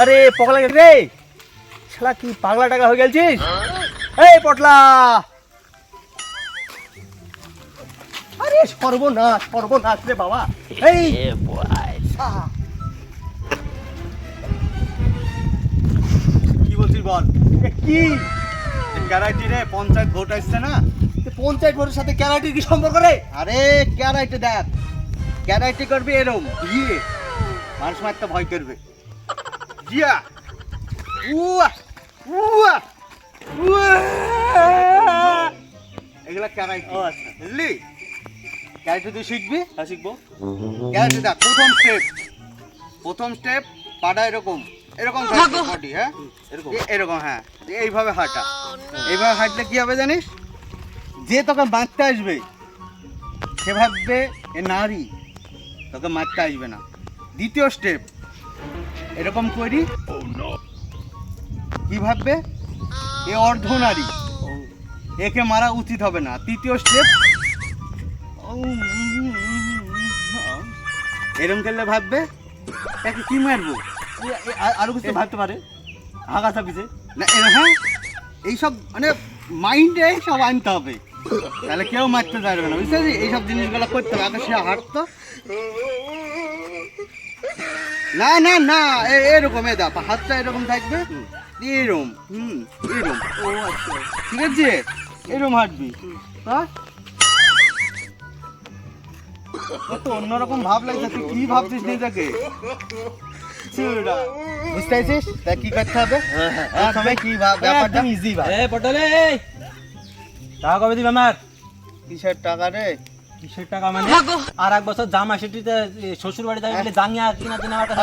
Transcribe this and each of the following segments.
আরে পগলা রে, শালা কি পাগলা টাকা হয়ে গেছিস? এই পটলা, আরে সর্বনাশ সর্বনাশ রে বাবা। এই কি বলছিস বল? কি ক্যারাটি রে? পঞ্চায়েত ভোট আসছে না, পঞ্চায়েত ভোটের সাথে ক্যারাটির কি সম্পর্ক রে? আরে ক্যারাটি দেখ, ক্যারাটি করবি এরম ইয়ে, মানুষ মারতে ভয় করবে। জিয়া উয়া উয়া উয়া, এগুলা ক্যারাটি। ও আচ্ছা, বুঝলি? ক্যারাটি তুই শিখবি? হ্যাঁ শিখবো। ক্যারাটি দেখ, প্রথম স্টেপ পাটা এরকম এরকম বডি, হ্যাঁ এরকম এরকম, হ্যাঁ এইভাবে হাঁটা। এইভাবে হাঁটলে কি হবে জানিস? যে তোকে মারতে আসবে সে ভাববে এ নারী, তোকে মারতে আসবে না। দ্বিতীয় স্টেপ এরকম করি, কি ভাববে? এ অর্ধ নারী, একে মারা উচিত হবে না। তৃতীয় স্টেপ এরকম করলে ভাববে একে কি মারবো, আরো কিছু ভাবতে পারে আগাছা পিছে না। হ্যাঁ এইসব মানে মাইন্ডে সব আনতে হবে, তাহলে কেউ মারতে পারবে না, বুঝতে পারছি? এইসব জিনিসগুলো করতে হবে। আগে সে হাঁটতো না না না, এরকম এ দা হাতটা এরকম থাকবে, এরম এরম। ও আচ্ছা, ঠিক আছে, এরম হাঁটবি। হ্যাঁ তো অন্যরকম ভাব লাগছে, তুই কি ভাবছিস নিজেকে? বুঝতে পারছিস তা কি করতে হবে? প্রথমে কি ব্যাপারটা ইজি ভাব। এই পটলে, টাকা কবে দিবি আমার? কিসের টাকা রে? কিসের টাকা মানে? আর এক বছর জামা সেটিতে শ্বশুর বাড়ি যাবি বলে জাঙ্গিয়া কিনা দিন আমার কাছে।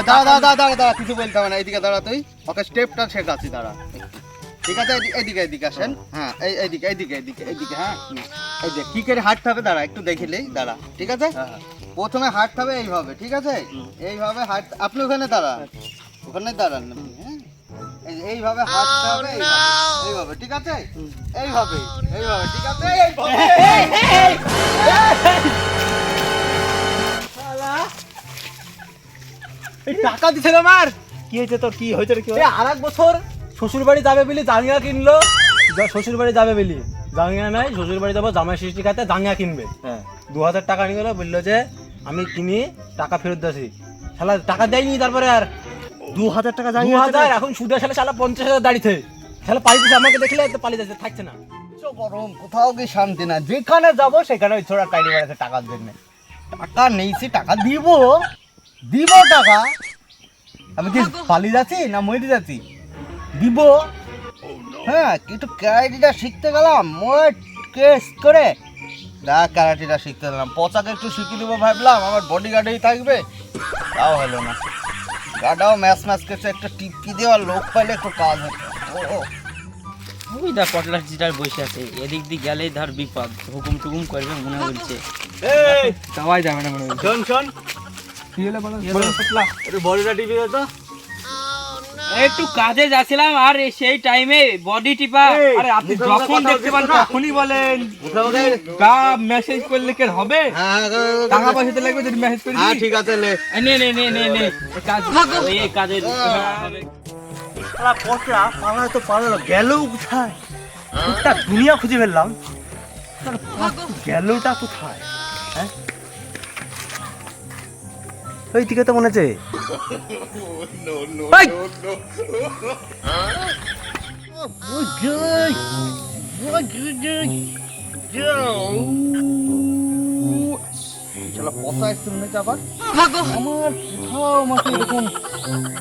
দাঁড়া কিছু বলতে হবে না, এইদিকে দাঁড়া, তুই ওকে স্টেপটা শেখাচ্ছি, দাঁড়া। ঠিক আছে, এদিকে এদিকে আসেন। হ্যাঁ এইদিকে এইদিকে এদিকে এদিকে, হ্যাঁ এই যে কি করে হাঁটতে হবে দাঁড়া, একটু দেখিলেই দাঁড়া, ঠিক আছে? প্রথমে হাঁটতে হবে এইভাবে, ঠিক আছে? এইভাবে হাঁট, আপনি ওখানে দাঁড়ান, ওখানে দাঁড়ান আপনি, হ্যাঁ এইভাবে হাঁটতে হবে, এইভাবে, ঠিক আছে? এইভাবে এইভাবে, ঠিক আছে? টাকা দিছে আমার, কি হয়েছে তোর? কি হয়েছে? কি আর এক বছর শ্বশুর বাড়ি যাবে বলি জাঙ্গিয়া কিনলো, শ্বশুর বাড়ি যাবে বলি জাঙ্গিয়া নাই, শ্বশুর বাড়ি যাবো জামাই ষষ্ঠী খাতে জাঙ্গিয়া কিনবে। 2000 টাকা নিয়ে গেলো, বললো যে আমি কিনি টাকা ফেরত দিয়েছি, শালা টাকা দেয়নি। তারপরে আর 2000 টাকা, 2000 এখন সুদের সালে শালা 50,000 দাঁড়িয়েছে, শালা পালিয়ে দিচ্ছে, আমাকে দেখলে পালিয়ে যাচ্ছে, থাকছে না। গরম, কোথাও কি শান্তি না, যেখানে যাবো সেখানে ওই ছোড়া টাইনি বেড়াচ্ছে টাকার জন্য। টাকা নেইছি, টাকা দিব দিব টাকা, আমি কি পালিয়ে যাচ্ছি না মরে যাচ্ছি? দিব। হ্যাঁ কিন্তু ক্যারাটিটা শিখতে গেলাম কেস করে, ক্যারাটিটা শিখতে গেলাম, পচাকে একটু শিখিয়ে দেবো ভাবলাম, আমার বডি গার্ডেই থাকবে, তাও হলো না। গাটাও ম্যাচ ম্যাচ করছে, একটা টিপকি দেওয়ার লোক পাইলে একটু কাজ হতো। ওই দা পটলা জিটার বসে আছে, এদিক দিয়ে গেলেই ধর বিপদ, হুকুম টুকুম করবে মনে বলছে। সবাই যাবে না মনে হয়। শোন শোন, কি হলো বলো পটলা, একটু বডিটা টিপি দে তো। একটু কাজে যাচ্ছিলাম আর সেই টাইমে বডি টিপা। আরে আপনি যখন দেখতে পান তখনই বলেন, গা মেসেজ করলে কি হবে? টাকা পয়সা তো লাগবে যদি মেসেজ করি। হ্যাঁ ঠিক আছে, লে নে নে নে নে নে কাজ, এই কাজের শালা পটলা পালা তো পালালো, গেল কোথায়? একটা দুনিয়া খুঁজে ফেললাম, গেলটা কোথায়? হ্যাঁ ওই দিকে তো মনে হচ্ছে। আবার আমার কোথাও আমাকে এরকম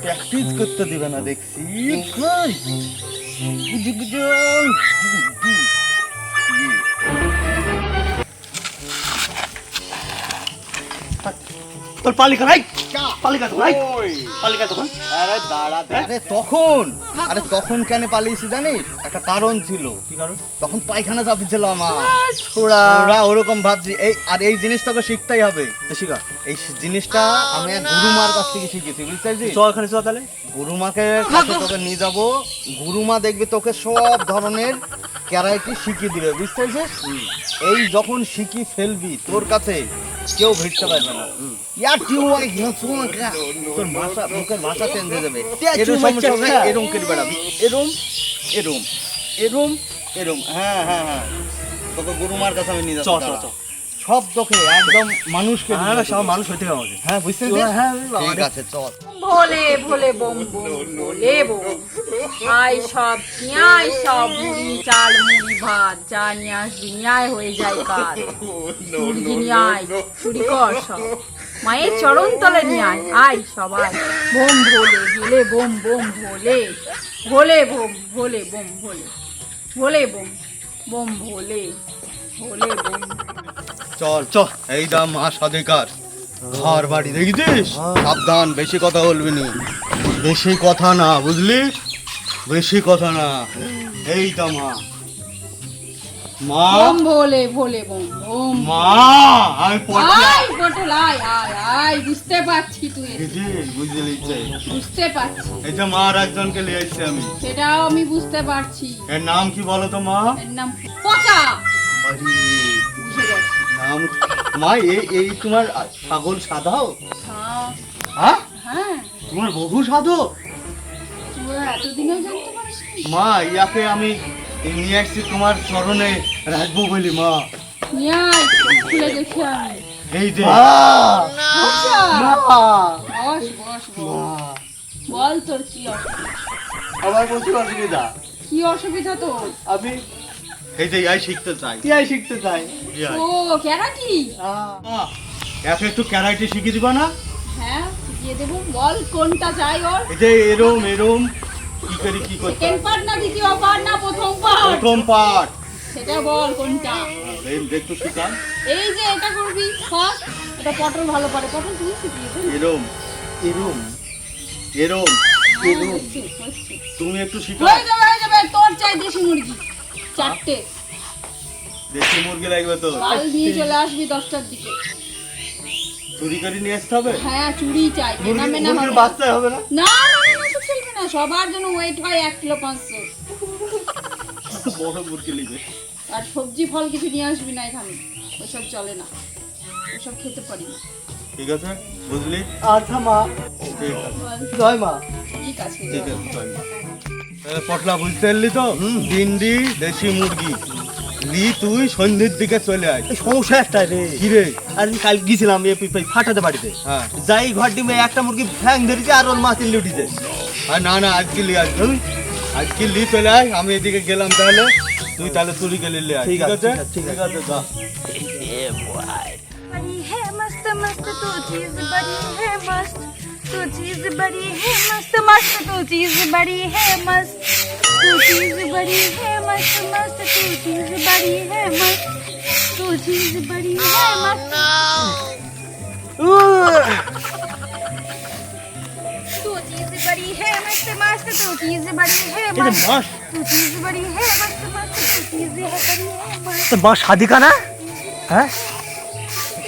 প্র্যাকটিস করতে দিবে না দেখছি। তোর পালিকা নাই, পালিকা তো নাই, পালিকা তখন। আরে দাঁড়া, আরে তখন, আরে তখন কেন পালিয়েছি জানিস? একটা কারণ ছিল। কি কারণ? তখন পায়খানা চাপিয়েছিল আমার, ওরা ওরকম ভাবছি। এই আর এই জিনিসটাকে শিখতেই হবে। শিখা, এই জিনিসটা আমি এক গুরুমার কাছ থেকে শিখেছি, বুঝতে পারছিস? চল ওখানে চল, তাহলে গুরুমাকে কাছে তোকে নিয়ে যাবো। গুরুমা দেখবি তোকে সব ধরনের ক্যারাটি শিখিয়ে দিবে, বুঝতে পারছিস? এই যখন শিখি ফেলবি তোর কাছে কেউ ভিড়তে পারবে না। ইয়ার টিউ আই হিংসুন কা তোর ভাষা মুখের ভাষা চেঞ্জ হয়ে যাবে। এরকম সমস্যা হবে, এরকম করে বেড়াবি, এরম এরম এরম এরম। হ্যাঁ হ্যাঁ হ্যাঁ, তোকে গুরুমার কাছে আমি নিয়ে যাচ্ছি। চ। সব তোকে একদম মানুষকে সব মানুষ হইতে হবে আমাকে। হ্যাঁ বুঝতে ঠিক আছে চল। ভোলে ভোলে বম বম ভোলে বম, আয় সব নিয়ায় সব মুড়ি চাল মুড়ি ভাত যা নিয়ে আসবি নিয়ায় হয়ে যায় কাজ। মুরগি নিয়ায় চুরি কর সব মায়ের চরণ তলে নিয়ায় আয় সবাই। বোম ভোলে ভোলে বম বম ভোলে ভোলে বম ভোলে বম ভোলে ভোলে বম বম ভোলে ভোলে বম। চল চল, এই দাম মা সাদেকার ঘর বাড়ি দেখছিস? সাবধান, বেশি কথা বলবি নি, বেশি কথা না বুঝলি, বেশি কথা না। এই দাম মা মা বম ভোলে ভোলে বম বম। মা আমি পড়ছি। আয় পটল আয় আয় আয়, বুঝতে পারছি তুই বুঝলি বুঝতে পারছি, এই যে মার একজনকে নিয়ে এসছি আমি। সেটাও আমি বুঝতে পারছি। এর নাম কি বলো তো মা? এর নাম পচা। আরে, বুঝে গেছি। নাম মা এই তোমার ছাগল সাদাও? হ্যাঁ হ্যাঁ হ্যাঁ, তোমার বহু সাধো? তুই এতদিনেও জানতে পারিস নি? মা ইয়াকে আমি নিয়ে আসছি তোমার চরণে রাখবো বলি মা। নিয়ে আয়, চোখ খুলে দেখি আমি। এই যে পচা। বস বস বস। বল তোর কি অসুবিধা? আমার প্রচুর অসুবিধা। কি অসুবিধা তোর? আমি এই যে ইয়াই শিখতে চাই। কি আই শিখতে চাই? ও ক্যারাটি? মা, একে একটু ক্যারাটে শিখিয়ে দিবা না? হ্যাঁ শিখিয়ে দেবো, বল কোনটা চাই ওর? এই যে এরম এরম কি করি কি করতে সেকেন্ড পার্ট না দ্বিতীয় পার্ট না প্রথম পার্ট? প্রথম পাঠ সেটা বল কোনটা? একটু শিখান। এই যে এটা করবি ফার্স্ট, এটা পটল ভালো পারে, পটল তুই শিখিয়ে দে। এরম এরম এরম এরম হচ্ছে, হচ্ছে। তুমি একটু শিখাও। হয়ে যাবে, তোর চাই দেশি মুরগি 4টে। দেশি মুরগি লাগবে তো? কাল নিয়ে চলে আসবি 10টার দিকে। চুরি করে নিয়ে আসতে হবে? হ্যাঁ চুরি চাই, কেনা মেনা হবে মুরগির না। বাচ্চা হবে না? না না না, না তো চলবে না, সবার জন্য ওয়েট হয় 1 কিলো 500। বড় মুরগি নিবে। আর সবজি ফল কিছু নিয়ে আসবি না এখানে, ওসব চলে না, ওসব খেতে পারি না। ঠিক আছে বুঝলি? আচ্ছা মা, ঠিক আছে বল, জয় মা। ঠিক আছে ঠিক আছে চল। পটলা বুঝতে পারলি তো? ভিন্ডি দেশি মুরগি লি তুই সন্ধ্যের দিকে চলে আয়। এই সমস্যা একটা রে। কি রে? আর কাল গেছিলাম ফাটাতে বাড়িতে, হ্যাঁ যাই ঘর ডিমে একটা মুরগি ফ্যাং ধরেছে আর ওর মাছ ইল্লি উঠিছে। আর না না আজকে লি আসবি, আজকে লি চলে আয়, আমি এদিকে গেলাম তাহলে, তুই তাহলে চুরি করে লি আয়। ঠিক ঠিক আছে, আছে ঠিক ঠিক আছে যা। बड़ी है मस्त मस्त तू चीज बड़ी है मस्त, तू चीज बड़ी है मस्त मस्त, तू चीज बड़ी है मस्त, तू चीज बड़ी है मस्त मस्त, तू चीज बड़ी है मस्त, तू चीज बड़ी है मस्त, तू चीज बड़ी है मस्त मस्त, तू चीज बड़ी है मस्त, মাস तू चीज बड़ी है मस्त मस्त, तू चीज है बड़ी है मस्त। মা সাদিকা না? হ্যাঁ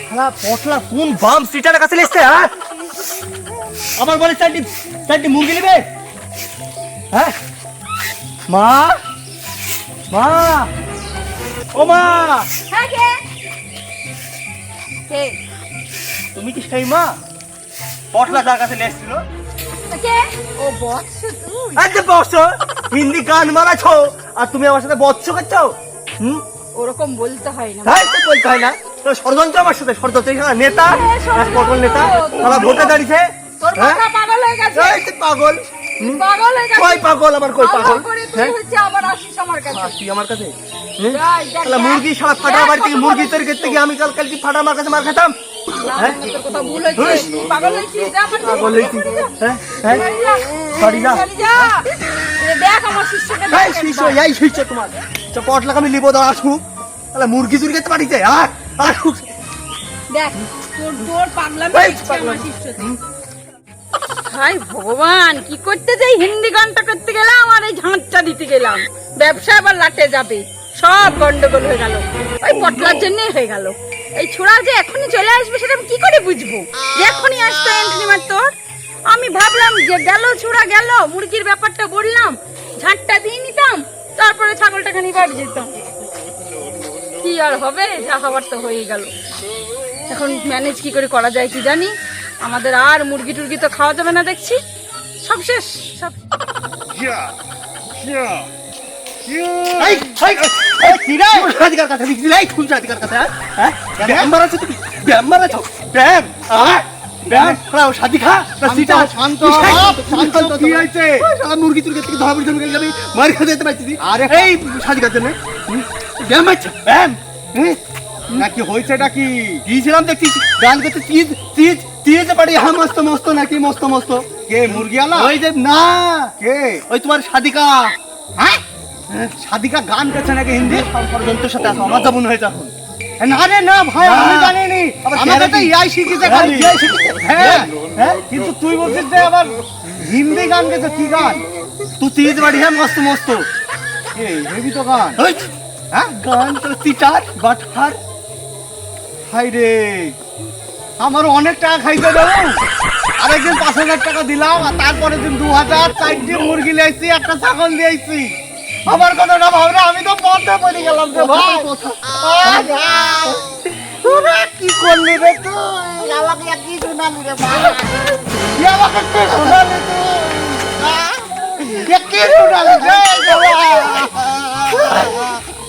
শালা পটলা কোন বাম সিটারের কাছে লেসছে? হ্যাঁ আমার বলে চারটি মুরগি নেবে? হ্যাঁ মা, মা, ও মা, হ্যাঁ কে কে তুমি কি সেই মা পটলা যার কাছে লেসছিল? কে? ও বৎস তুই? আরে বৎস, হিন্দি গান মারাছো আর তুমি আমার সাথে বৎস করছো? ওরকম বলতে হয় না। হ্যাঁ তো বলতে হয় না, তো ষড়যন্ত্র আমার সাথে, ষড়যন্ত্র। এখানে নেতা এক পটল নেতা তারা ভোটে দাঁড়িয়েছে। তোর হ্যাঁ? মাথা পাগল হয়ে গেছে, এই তুই পাগল। পাগল হয়ে গেছে। কই পাগল আবার কই পাগল? আবার করে তুই হ্যাঁ? হচ্ছে আবার আসিস আমার কাছে। আর তুই আমার কাছে যাই, দেখ, শালা দেখ। মুরগি শালা ফাটা দেখ বাড়ি থেকে কত মুরগি বড় তৈরি করতে গিয়ে আমি কাল কি ফাটা আমার কাছে মার খেতাম? না, হ্যাঁ? না, তোর কথা ভুল হয়েছে। তুই পাগল হয়েছিস, যা আমার থেকে পাগল হয়েছি। সরে যা। হ্যাঁ হ্যাঁ সরে যা। সরি যা। সরে যা। এ দেখ আমার শিষ্যকে দেখ এই শিষ্য, এই শিষ্য তোমার পটলাকে আমি লিবো, দাঁড়া আসুক। তাহলে মুরগি চুরি করতে পারিছে? আর আসুক। দেখ তোর পাগলামি এই হচ্ছে পাগলামি। আমার শিষ্যতে। হাই ভগবান, কি করতে যাই, হিন্দি গানটা করতে গেলাম আর এই ঝাঁটটা দিতে গেলাম, ব্যবসা আবার লাটে যাবে, সব গন্ডগোল হয়ে গেল, ওই পটলার জন্যই হয়ে গেল। এই ছোড়া যে এখনই চলে আসবে সেটা আমি কি করে বুঝবো যে এখনই আসতো এন্ট্রি মার তোর? আমি ভাবলাম যে গেল ছোড়া গেল, মুরগির ব্যাপারটা বললাম, ঝাঁটটা দিয়ে নিতাম, তারপরে ছাগলটা খানি বাড়ি যেতাম। কি আর হবে, যা হবার তো হয়ে গেল। এখন ম্যানেজ কি করে করা যায় কি জানি। আমাদের আর মুরগি টুরগি তো খাওয়া যাবে না দেখছি, সব শেষ সব। এই কি রে সাদিকার কথা দিছিস এই কোন সাদিকার কথা হ্যাঁ ব্যায়াম মারাছ তুমি ব্যায়াম মারাছ ব্যায়াম ব্যায়াম খাও সাদিকা সিটা শান্ত শান্ত কি হইছে শালা মুরগি তুরগি থেকে ধরা পড়ে গেল যাবি মার খেতে যেতে পারছিস আরে এই সাদিকার জন্য ব্যায়াম মারছ ব্যায়াম নাকি হইছেটা কি গিয়েছিলাম দেখছিস গান করতে চিজ চিজ চিজ পাড়ি হ্যাঁ মস্ত মস্ত নাকি মস্ত মস্ত কে মুরগিওয়ালা ওই যে না কে ওই তোমার সাদিকা হ্যাঁ সাদিকা গান করছে নাকি হিন্দি ষড়যন্ত্রের সাথে আছে আমার যেমন হয়েছে এখন না রে না ভাই আমি জানিনি আমাকে তো ইয়াই শিখেছে খালি হ্যাঁ হ্যাঁ কিন্তু তুই বলছিস যে আবার হিন্দি গান গেছে কি গান তুই তিজ বাড়ি হ্যাঁ মস্ত মস্ত এই হেভি তো গান হ্যাঁ গান তো চিটার বাটহার হাই রে আমার অনেক টাকা খাইতে দেবো আরেকদিন 5,000 টাকা দিলাম আর তারপরের দিন 2,000 4টি মুরগি লিয়েছি একটা ছাগল দিয়েছি আমার কথা না ভাবনা আমি তো পথে পড়ে গেলাম রে ভাই তোরা কি করলি রে তুই আমাকে কি শোনালি রে ভাই আমাকে কি শোনালি তুই কি শোনালি রে বাবা